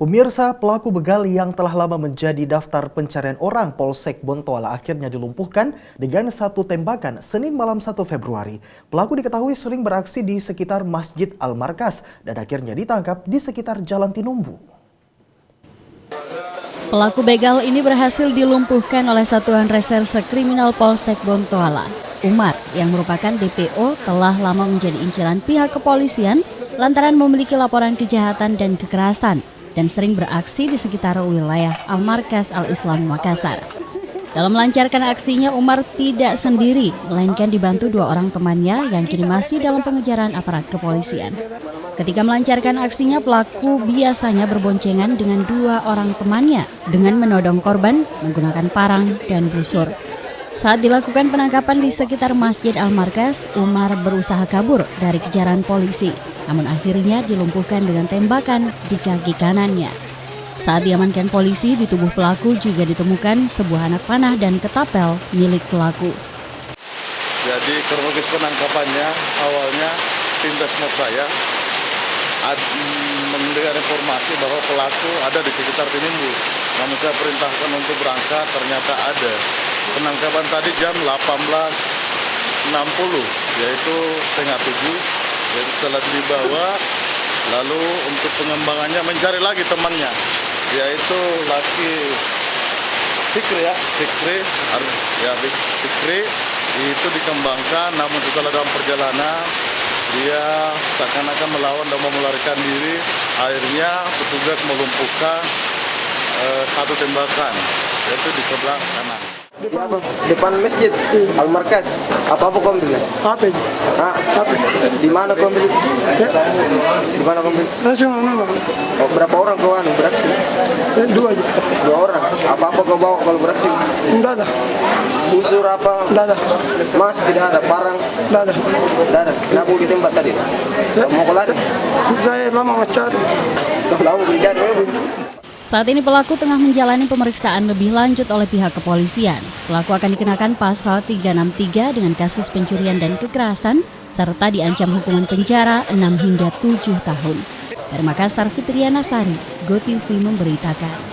Pemirsa, pelaku begal yang telah lama menjadi daftar pencarian orang Polsek Bontoala akhirnya dilumpuhkan dengan satu tembakan Senin malam 1 Februari. Pelaku diketahui sering beraksi di sekitar Masjid Al-Markas dan akhirnya ditangkap di sekitar Jalan Tinumbu. Pelaku begal ini berhasil dilumpuhkan oleh Satuan Reserse Kriminal Polsek Bontoala. Umar, yang merupakan DPO, telah lama menjadi incaran pihak kepolisian lantaran memiliki laporan kejahatan dan kekerasan dan sering beraksi di sekitar wilayah Al-Markas Al-Islam Makassar. Dalam melancarkan aksinya, Umar tidak sendiri, melainkan dibantu dua orang temannya yang kini masih dalam pengejaran aparat kepolisian. Ketika melancarkan aksinya, pelaku biasanya berboncengan dengan dua orang temannya dengan menodong korban menggunakan parang dan busur. Saat dilakukan penangkapan di sekitar Masjid Al-Markas, Umar berusaha kabur dari kejaran polisi, namun akhirnya dilumpuhkan dengan tembakan di kaki kanannya. Saat diamankan polisi, di tubuh pelaku juga ditemukan sebuah anak panah dan ketapel milik pelaku. Jadi kronologis penangkapannya, awalnya tim Desmos saya mendengar informasi bahwa pelaku ada di sekitar Tinumbu. Namun saya perintahkan untuk berangkat, ternyata ada. Penangkapan tadi jam 18.60, yaitu setengah 7. Jadi setelah dibawa, lalu untuk pengembangannya mencari lagi temannya, yaitu laki Fikri itu dikembangkan. Namun setelah dalam perjalanan dia seakan-akan melawan dan mau melarikan diri. Akhirnya petugas melumpuhkan satu tembakan, yaitu di sebelah kanan. Depan Masjid Al-Markas. Apa kau ambil? Apa? Di mana kau ambil? Di mana kau ambil? Langsung mana? Oh, berapa orang kau beraksi? Dua aja. Dua orang. Apa kau bawa kalau beraksi? Tidak ada. Busur apa? Tidak ada. Mas tidak ada, parang? Tidak ada. Tidak ada. Kenapa ditembak tadi? Mau kau lari? Saya lama mencari. Kau lama mencari? Saat ini pelaku tengah menjalani pemeriksaan lebih lanjut oleh pihak kepolisian. Pelaku akan dikenakan pasal 363 dengan kasus pencurian dan kekerasan, serta diancam hukuman penjara 6 hingga 7 tahun. Dari Makassar, Fitriana Sari, GoTV memberitakan.